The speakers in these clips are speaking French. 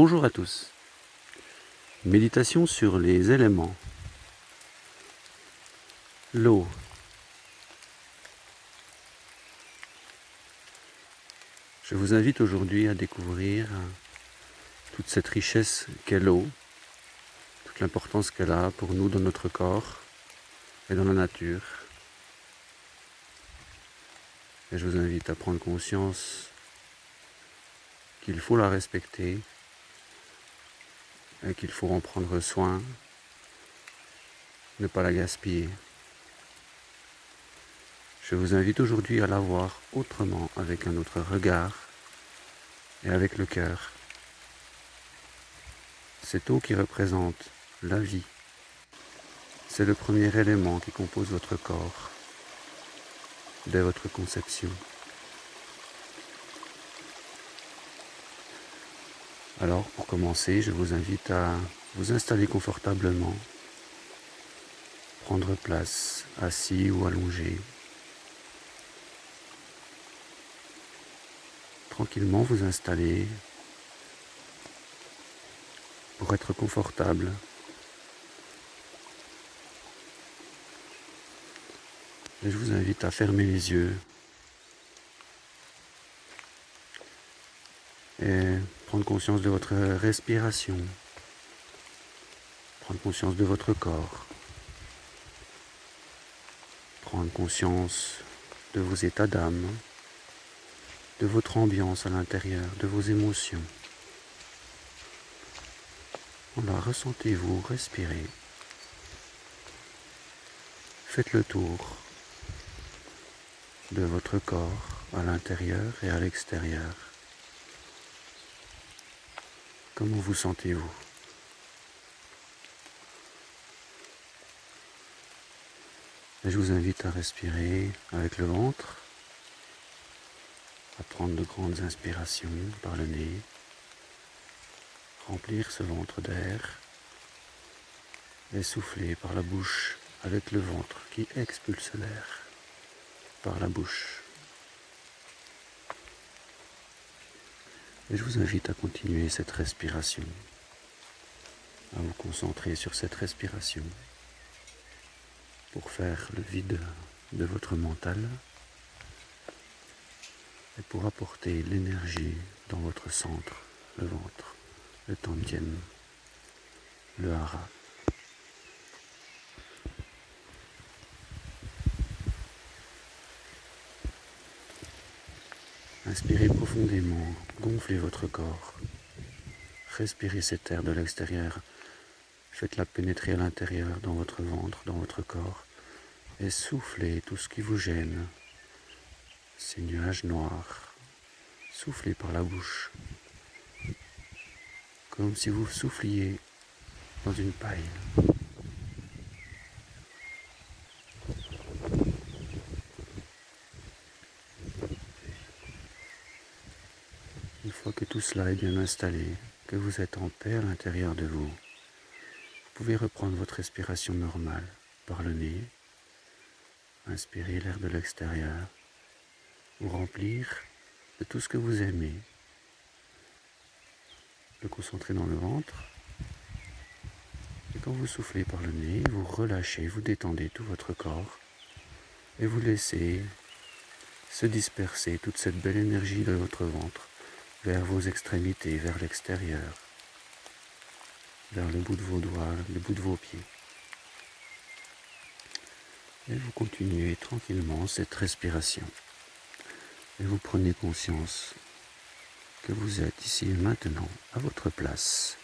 Bonjour à tous. Méditation sur les éléments. L'eau. Je vous invite aujourd'hui à découvrir toute cette richesse qu'est l'eau, toute l'importance qu'elle a pour nous dans notre corps et dans la nature. Et je vous invite à prendre conscience qu'il faut la respecter et qu'il faut en prendre soin, ne pas la gaspiller. Je vous invite aujourd'hui à la voir autrement, avec un autre regard et avec le cœur. Cette eau qui représente la vie, c'est le premier élément qui compose votre corps dès votre conception. Alors, pour commencer, je vous invite à vous installer confortablement, prendre place, assis ou allongé. Tranquillement vous installer pour être confortable. Et je vous invite à fermer les yeux et prendre conscience de votre respiration, prendre conscience de votre corps, prendre conscience de vos états d'âme, de votre ambiance à l'intérieur, de vos émotions. Voilà, ressentez-vous, respirez. Faites le tour de votre corps à l'intérieur et à l'extérieur. Comment vous sentez-vous ? Et je vous invite à respirer avec le ventre, à prendre de grandes inspirations par le nez, remplir ce ventre d'air et souffler par la bouche avec le ventre qui expulse l'air par la bouche. Et je vous invite à continuer cette respiration, à vous concentrer sur cette respiration pour faire le vide de votre mental et pour apporter l'énergie dans votre centre, le ventre, le tantien, le hara. Inspirez profondément, gonflez votre corps, respirez cet air de l'extérieur, faites-la pénétrer à l'intérieur dans votre ventre, dans votre corps, et soufflez tout ce qui vous gêne, ces nuages noirs, soufflez par la bouche, comme si vous souffliez dans une paille. Une fois que tout cela est bien installé, que vous êtes en paix à l'intérieur de vous, vous pouvez reprendre votre respiration normale par le nez, inspirer l'air de l'extérieur, vous remplir de tout ce que vous aimez, le concentrer dans le ventre, et quand vous soufflez par le nez, vous relâchez, vous détendez tout votre corps, et vous laissez se disperser toute cette belle énergie de votre ventre vers vos extrémités, vers l'extérieur, vers le bout de vos doigts, le bout de vos pieds. Et vous continuez tranquillement cette respiration. Et vous prenez conscience que vous êtes ici et maintenant à votre place.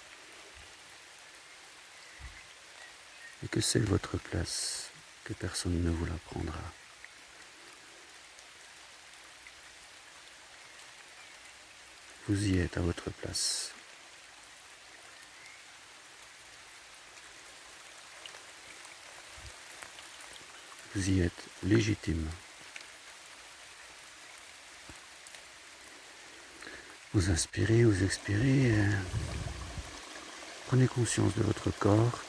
Et que c'est votre place, que personne ne vous la prendra. Vous y êtes à votre place. Vous y êtes légitime. Vous inspirez, vous expirez. Prenez conscience de votre corps,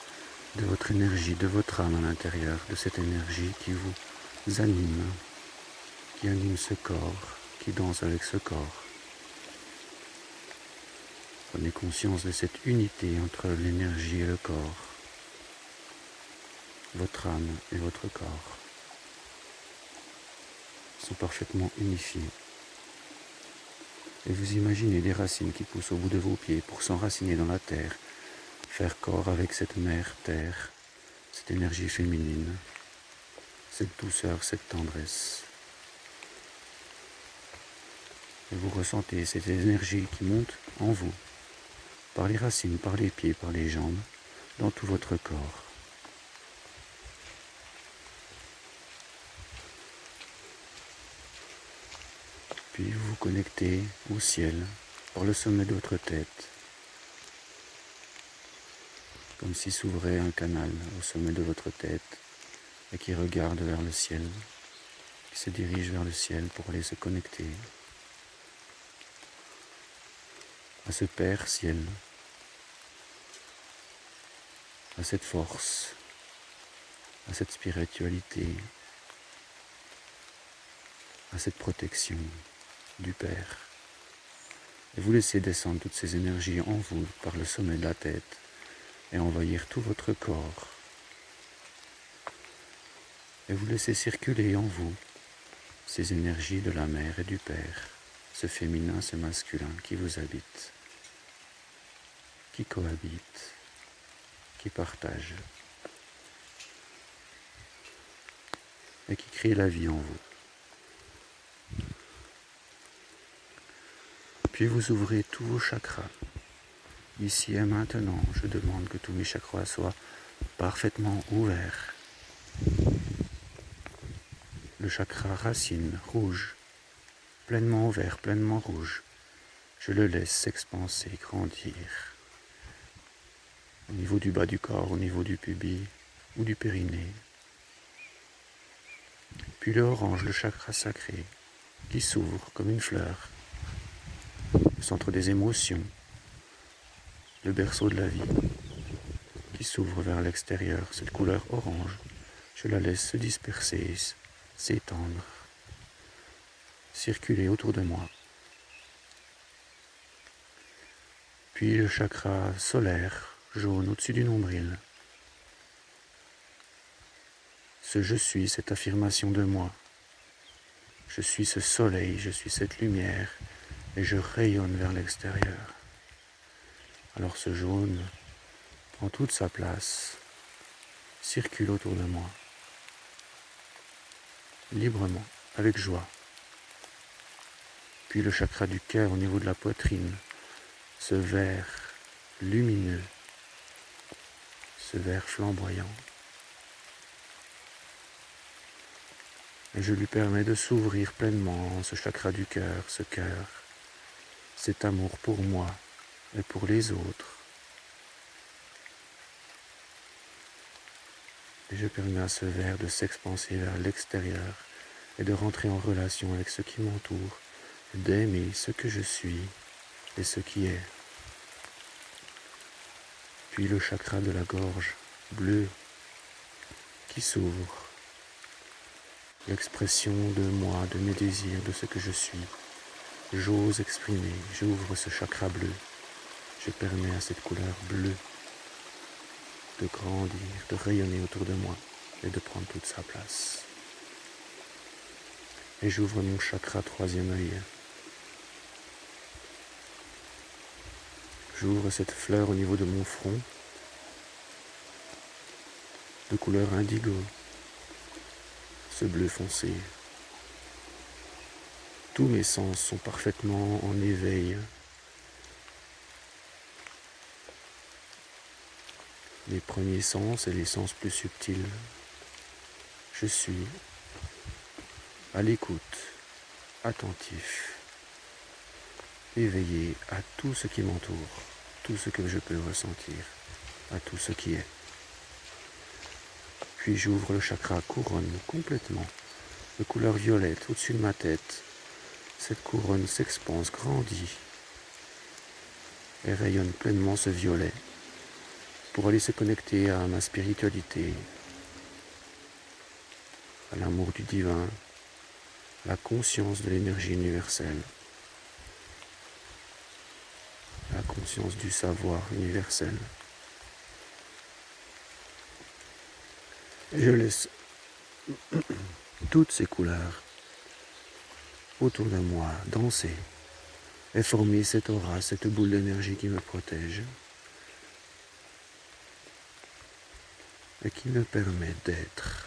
de votre énergie, de votre âme à l'intérieur, de cette énergie qui vous anime, qui anime ce corps, qui danse avec ce corps. Prenez conscience de cette unité entre l'énergie et le corps, votre âme et votre corps sont parfaitement unifiés. Et vous imaginez des racines qui poussent au bout de vos pieds pour s'enraciner dans la terre, faire corps avec cette mère terre, cette énergie féminine, cette douceur, cette tendresse. Et vous ressentez cette énergie qui monte en vous, par les racines, par les pieds, par les jambes, dans tout votre corps. Puis vous vous connectez au ciel, par le sommet de votre tête, comme si s'ouvrait un canal au sommet de votre tête et qui regarde vers le ciel, qui se dirige vers le ciel pour aller se connecter à ce Père ciel, à cette force, à cette spiritualité, à cette protection du Père. Et vous laissez descendre toutes ces énergies en vous par le sommet de la tête et envahir tout votre corps. Et vous laissez circuler en vous ces énergies de la mère et du Père, ce féminin, ce masculin qui vous habite, qui cohabite, qui partage et qui crée la vie en vous. Puis vous ouvrez tous vos chakras. Ici et maintenant, je demande que tous mes chakras soient parfaitement ouverts. Le chakra racine, rouge, pleinement ouvert, pleinement rouge. Je le laisse s'expanser, grandir. Au niveau du bas du corps, au niveau du pubis ou du périnée. Puis le orange, le chakra sacré, qui s'ouvre comme une fleur. Le centre des émotions, le berceau de la vie, qui s'ouvre vers l'extérieur. Cette couleur orange, je la laisse se disperser, s'étendre, circuler autour de moi. Puis le chakra solaire, jaune au-dessus du nombril. Ce je suis, cette affirmation de moi. Je suis ce soleil, je suis cette lumière, et je rayonne vers l'extérieur. Alors ce jaune prend toute sa place, circule autour de moi, librement, avec joie. Puis le chakra du cœur au niveau de la poitrine, ce vert lumineux, ce vert flamboyant. Et je lui permets de s'ouvrir pleinement, ce chakra du cœur, ce cœur, cet amour pour moi et pour les autres. Et je permets à ce verre de s'expanser vers l'extérieur et de rentrer en relation avec ce qui m'entoure, d'aimer ce que je suis et ce qui est. Puis le chakra de la gorge, bleu, qui s'ouvre. L'expression de moi, de mes désirs, de ce que je suis. J'ose exprimer, j'ouvre ce chakra bleu. Je permets à cette couleur bleue de grandir, de rayonner autour de moi et de prendre toute sa place. Et j'ouvre mon chakra troisième œil. J'ouvre cette fleur au niveau de mon front, de couleur indigo, ce bleu foncé. Tous mes sens sont parfaitement en éveil. Les premiers sens et les sens plus subtils. Je suis à l'écoute, attentif, éveillé à tout ce qui m'entoure, tout ce que je peux ressentir, à tout ce qui est. Puis j'ouvre le chakra couronne complètement, de couleur violette au-dessus de ma tête. Cette couronne s'expanse, grandit et rayonne pleinement ce violet pour aller se connecter à ma spiritualité, à l'amour du divin, à la conscience de l'énergie universelle, à la conscience conscience du savoir universel. Et je laisse toutes ces couleurs autour de moi danser et former cette aura, cette boule d'énergie qui me protège et qui me permet d'être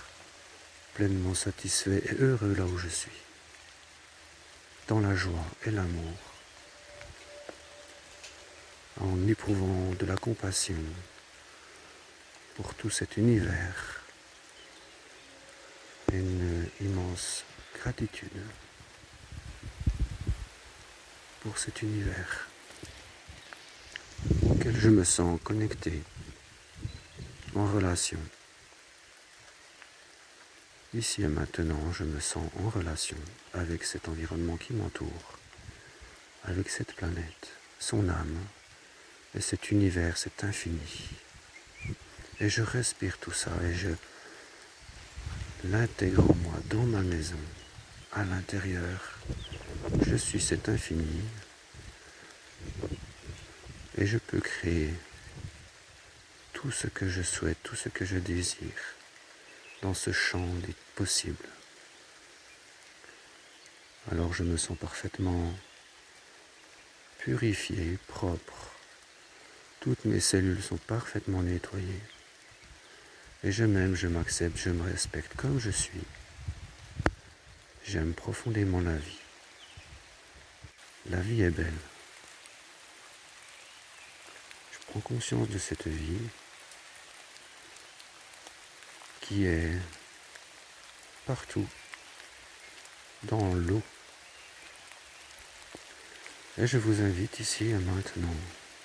pleinement satisfait et heureux là où je suis, dans la joie et l'amour, en éprouvant de la compassion pour tout cet univers et une immense gratitude pour cet univers auquel je me sens connecté, en relation. Ici et maintenant, je me sens en relation avec cet environnement qui m'entoure, avec cette planète, son âme, et cet univers, cet infini. Et je respire tout ça et je l'intègre en moi, dans ma maison, à l'intérieur. Je suis cet infini et je peux créer tout ce que je souhaite, tout ce que je désire dans ce champ des possibles. Alors je me sens parfaitement purifié, propre. Toutes mes cellules sont parfaitement nettoyées. Et je m'aime, je m'accepte, je me respecte comme je suis. J'aime profondément la vie. La vie est belle. Je prends conscience de cette vie qui est partout, dans l'eau. Et je vous invite ici et maintenant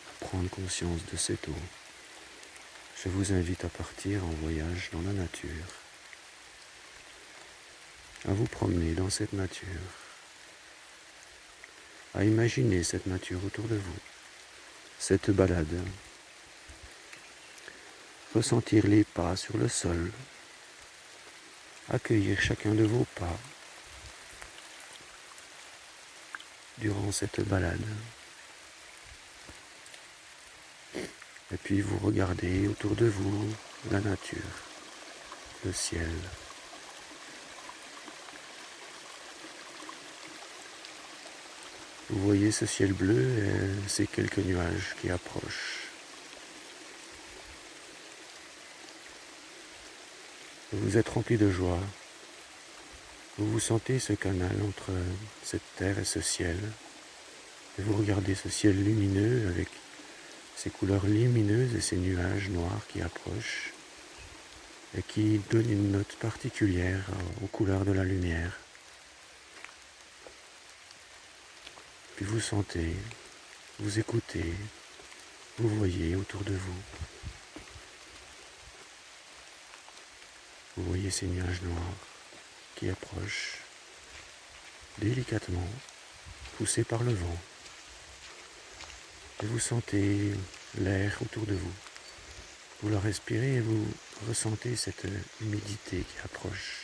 à prendre conscience de cette eau. Je vous invite à partir en voyage dans la nature, à vous promener dans cette nature, à imaginer cette nature autour de vous, cette balade, ressentir les pas sur le sol, accueillir chacun de vos pas durant cette balade. Et puis vous regardez autour de vous la nature, le ciel. Vous voyez ce ciel bleu et ces quelques nuages qui approchent. Vous êtes rempli de joie. Vous vous sentez ce canal entre cette terre et ce ciel. Et vous regardez ce ciel lumineux avec ces couleurs lumineuses et ces nuages noirs qui approchent et qui donnent une note particulière aux couleurs de la lumière. Puis vous sentez, vous écoutez, vous voyez autour de vous. Vous voyez ces nuages noirs qui approchent délicatement, poussés par le vent. Et vous sentez l'air autour de vous. Vous le respirez et vous ressentez cette humidité qui approche.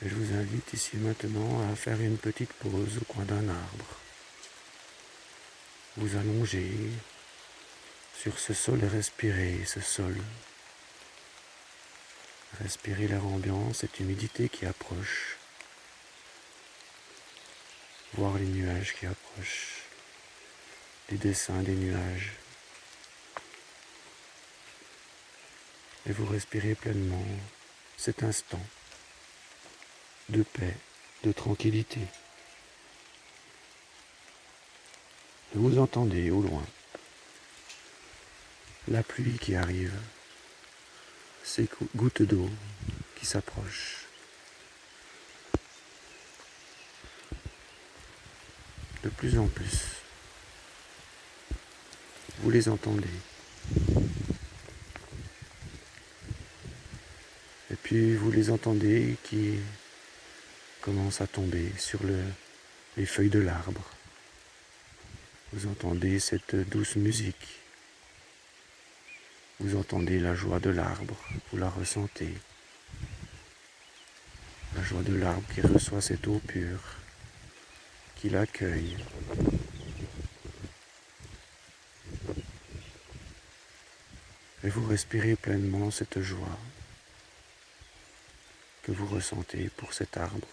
Et je vous invite ici maintenant à faire une petite pause au coin d'un arbre. Vous allongez sur ce sol et respirez ce sol. Respirez l'air ambiant, cette humidité qui approche. Voir les nuages qui approchent, les dessins des nuages. Et vous respirez pleinement cet instant de paix, de tranquillité. Et vous entendez au loin la pluie qui arrive, ces gouttes d'eau qui s'approchent. De plus en plus, vous les entendez. Et puis vous les entendez qui commencent à tomber sur les feuilles de l'arbre. Vous entendez cette douce musique. Vous entendez la joie de l'arbre, vous la ressentez. la joie de l'arbre qui reçoit cette eau pure, qui l'accueille. Et vous respirez pleinement cette joie que vous ressentez pour cet arbre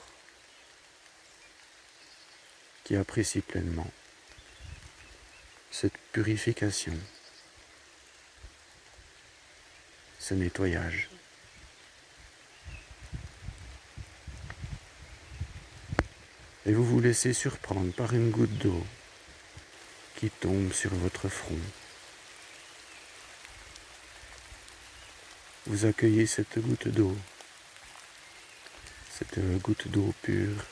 qui apprécie pleinement cette purification, ce nettoyage. Et vous vous laissez surprendre par une goutte d'eau qui tombe sur votre front. Vous accueillez cette goutte d'eau pure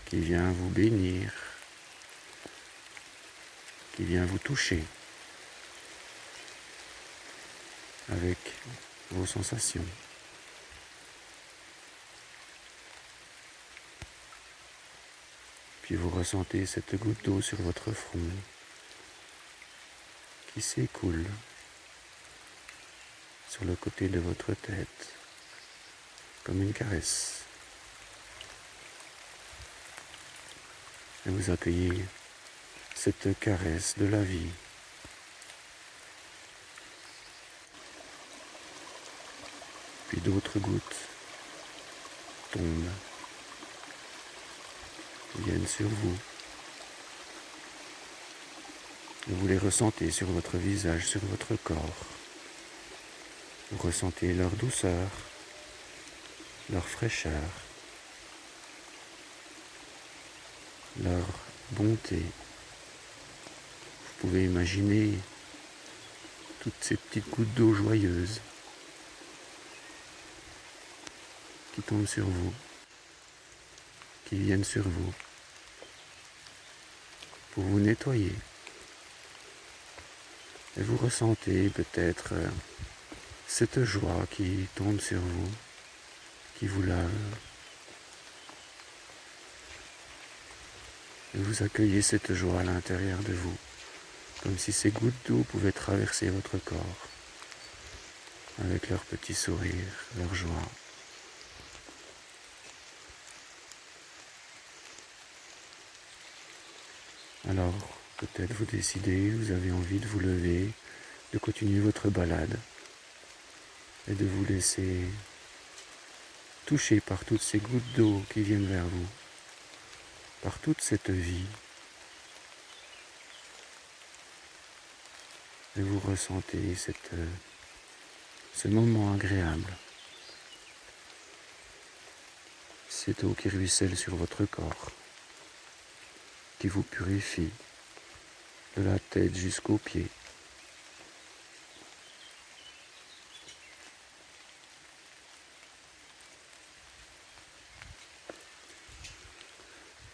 qui vient vous bénir, qui vient vous toucher avec vos sensations. Puis vous ressentez cette goutte d'eau sur votre front qui s'écoule sur le côté de votre tête comme une caresse. Et vous accueillez cette caresse de la vie. Puis d'autres gouttes tombent, viennent sur vous. Et vous les ressentez sur votre visage, sur votre corps. Vous ressentez leur douceur, leur fraîcheur, leur bonté. Vous pouvez imaginer toutes ces petites gouttes d'eau joyeuses qui tombent sur vous, qui viennent sur vous, pour vous nettoyer. Et vous ressentez peut-être cette joie qui tombe sur vous, qui vous lave. Et vous accueillez cette joie à l'intérieur de vous, comme si ces gouttes d'eau pouvaient traverser votre corps, avec leur petit sourire, leur joie. Alors, peut-être vous décidez, vous avez envie de vous lever, de continuer votre balade et de vous laisser toucher par toutes ces gouttes d'eau qui viennent vers vous, par toute cette vie. Et vous ressentez ce moment agréable, cette eau qui ruisselle sur votre corps, qui vous purifie de la tête jusqu'aux pieds.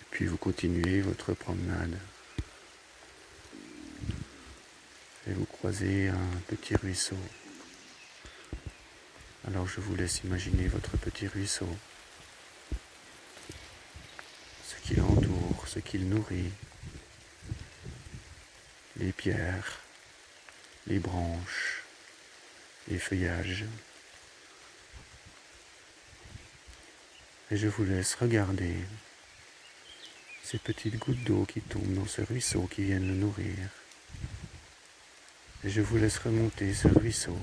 Et puis vous continuez votre promenade et vous croisez un petit ruisseau. Alors je vous laisse imaginer votre petit ruisseau, ce qui l'entoure, ce qu'il nourrit, les pierres, les branches, les feuillages. Et je vous laisse regarder ces petites gouttes d'eau qui tombent dans ce ruisseau qui viennent le nourrir. Et je vous laisse remonter ce ruisseau.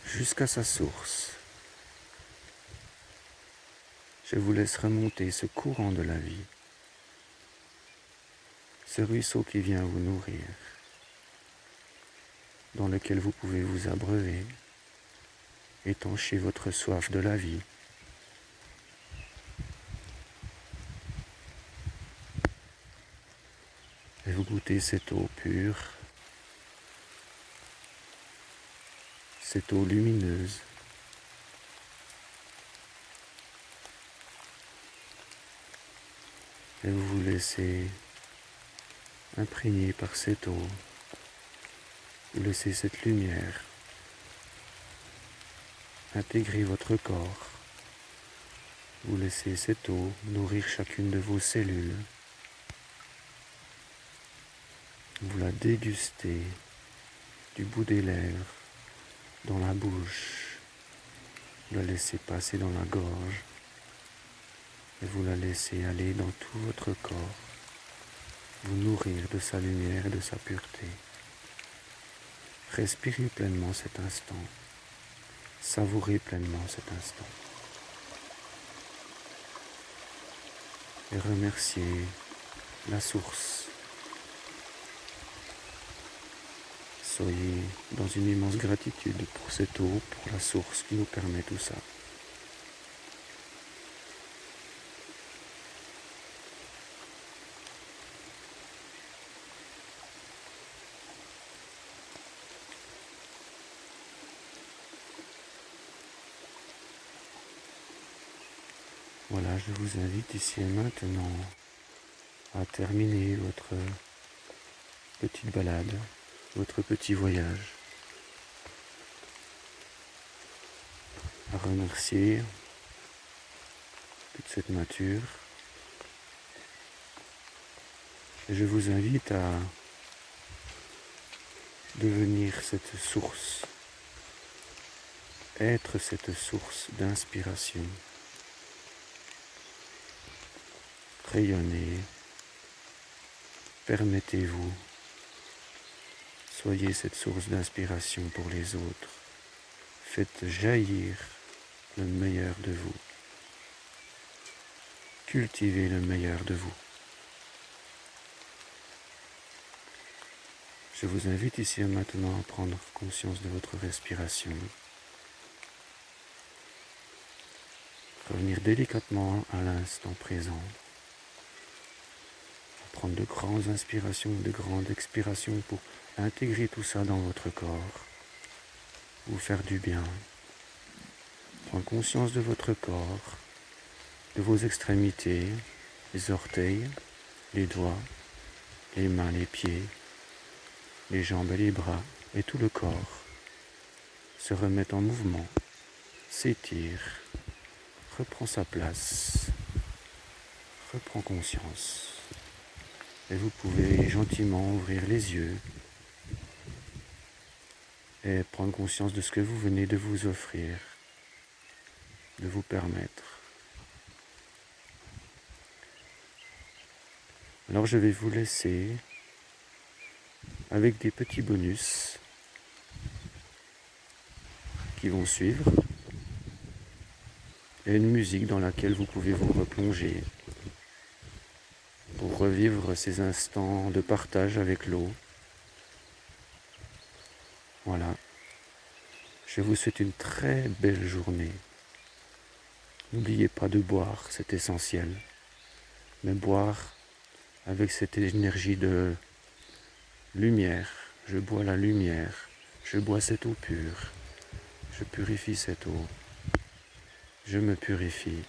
Jusqu'à sa source. Je vous laisse remonter ce courant de la vie, ce ruisseau qui vient vous nourrir, dans lequel vous pouvez vous abreuver, étancher votre soif de la vie. Et vous goûtez cette eau pure, cette eau lumineuse. Et vous vous laissez imprégner par cette eau. Vous laissez cette lumière intégrer votre corps. Vous laissez cette eau nourrir chacune de vos cellules. Vous la dégustez du bout des lèvres, dans la bouche. Vous la laissez passer dans la gorge et vous la laissez aller dans tout votre corps, vous nourrir de sa lumière et de sa pureté. Respirez pleinement cet instant, savourez pleinement cet instant et remerciez la source. Soyez dans une immense gratitude pour cette eau, pour la source qui nous permet tout ça. Voilà, je vous invite ici et maintenant à terminer votre petite balade, votre petit voyage, à remercier toute cette nature. Et je vous invite à devenir cette source, être cette source d'inspiration. Rayonnez, permettez-vous, soyez cette source d'inspiration pour les autres. Faites jaillir le meilleur de vous. Cultivez le meilleur de vous. Je vous invite ici et maintenant à prendre conscience de votre respiration. Revenir délicatement à l'instant présent. Prendre de grandes inspirations, de grandes expirations pour intégrer tout ça dans votre corps. Vous faire du bien. Prendre conscience de votre corps, de vos extrémités, les orteils, les doigts, les mains, les pieds, les jambes et les bras et tout le corps se remet en mouvement, s'étire, reprend sa place, reprend conscience. Et vous pouvez gentiment ouvrir les yeux et prendre conscience de ce que vous venez de vous offrir, de vous permettre. Alors je vais vous laisser avec des petits bonus qui vont suivre et une musique dans laquelle vous pouvez vous replonger pour revivre ces instants de partage avec l'eau. Voilà. Je vous souhaite une très belle journée. N'oubliez pas de boire, c'est essentiel. Mais boire avec cette énergie de lumière. Je bois la lumière. Je bois cette eau pure. Je purifie cette eau. Je me purifie.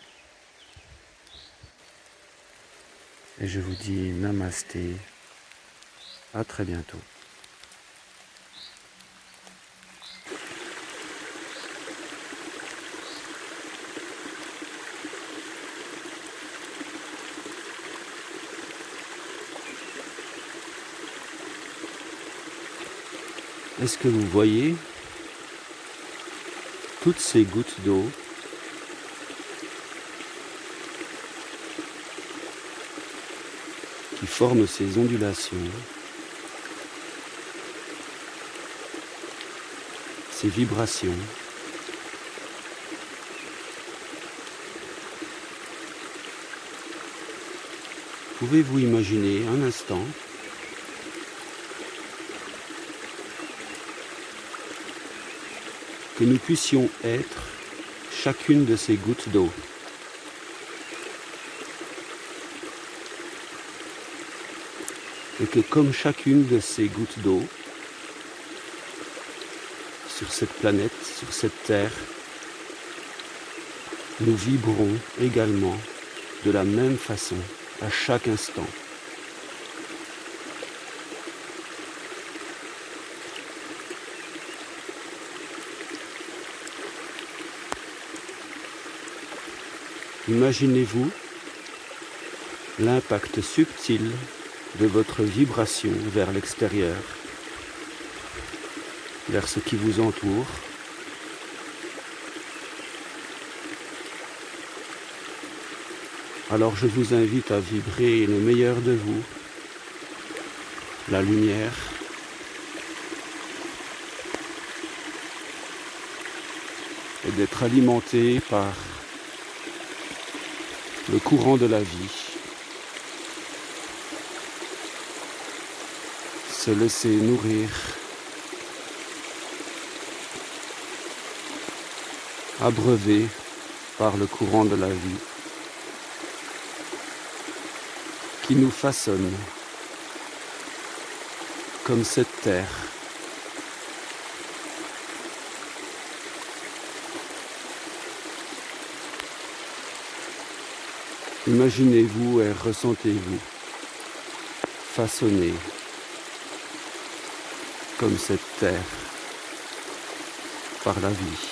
Et je vous dis namasté. À très bientôt. Est-ce que vous voyez toutes ces gouttes d'eau qui forment ces ondulations, ces vibrations? Pouvez-vous imaginer un instant que nous puissions être chacune de ces gouttes d'eau? Et que comme chacune de ces gouttes d'eau, sur cette planète, sur cette terre, nous vibrons également de la même façon à chaque instant. Imaginez-vous l'impact subtil de votre vibration vers l'extérieur, vers ce qui vous entoure. Alors je vous invite à vibrer le meilleur de vous, la lumière, et d'être alimenté par le courant de la vie. Se laisser nourrir, abreuvé par le courant de la vie qui nous façonne comme cette terre. Imaginez-vous et ressentez-vous façonné comme cette terre par la vie.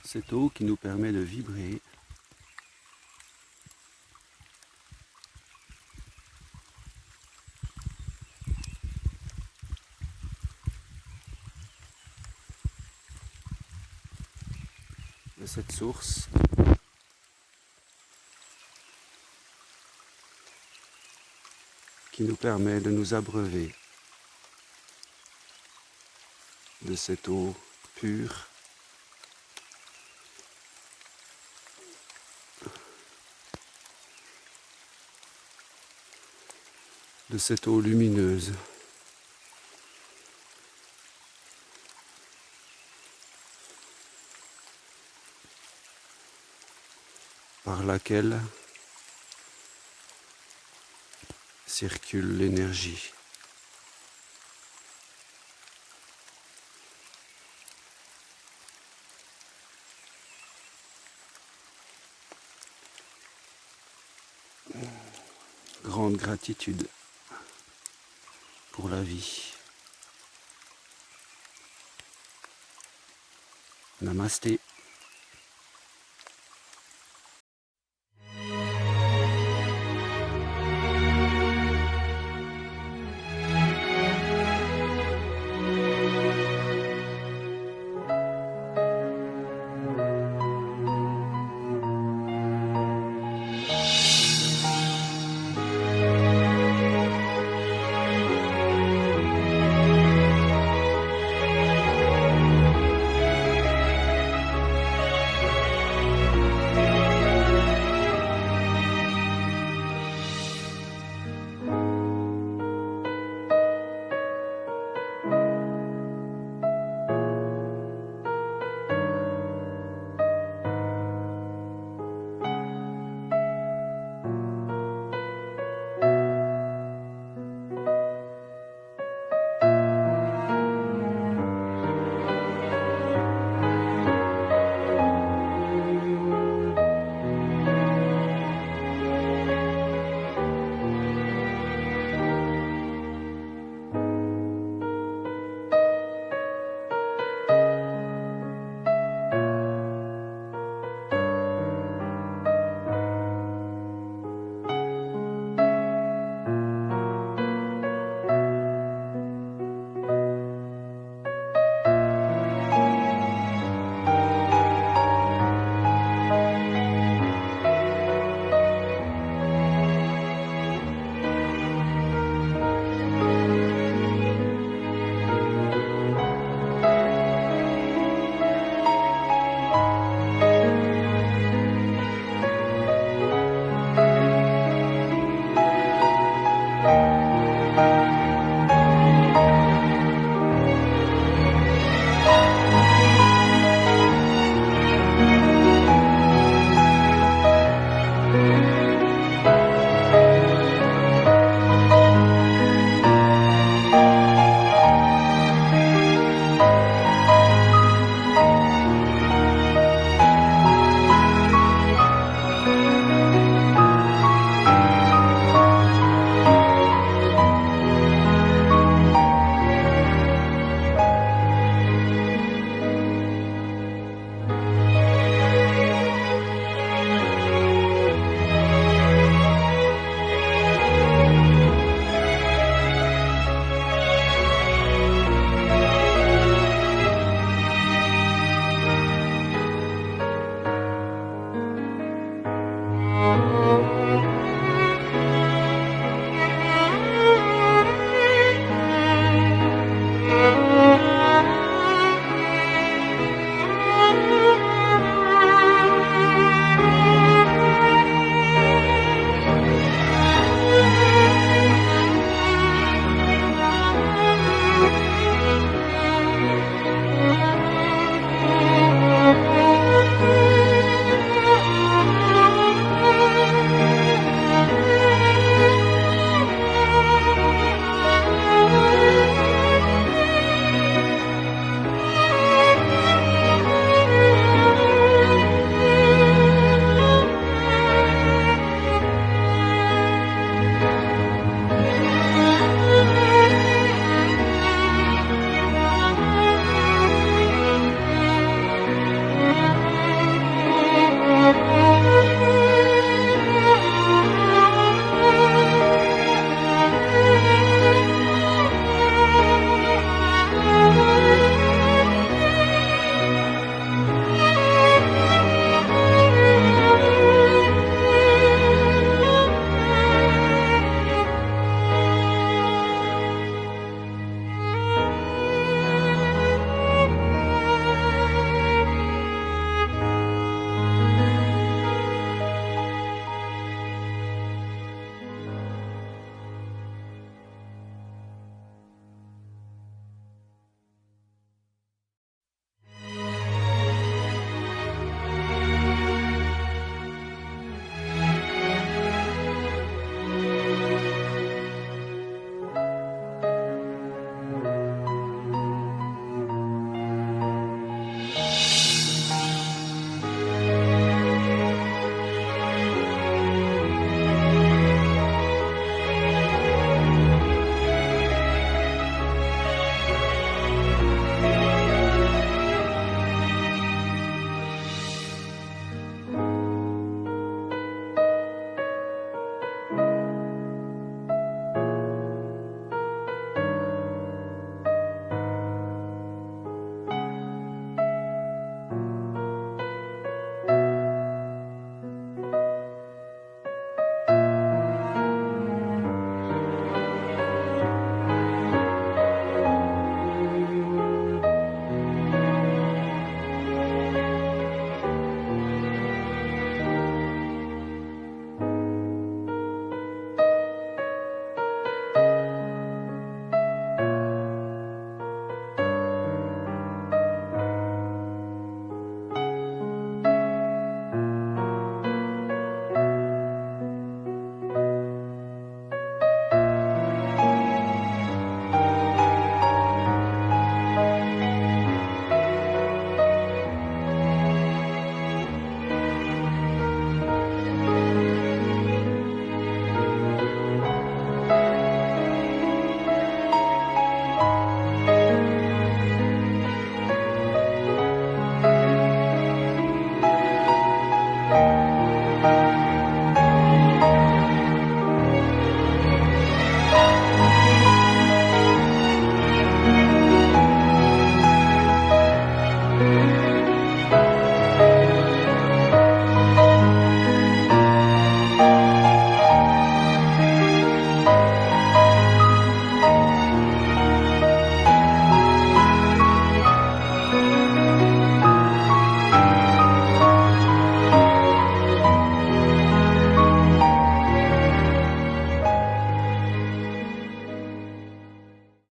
Cette eau qui nous permet de vibrer, de cette source qui nous permet de nous abreuver de cette eau pure, de cette eau lumineuse, par laquelle circule l'énergie. Grande gratitude pour la vie. Namasté.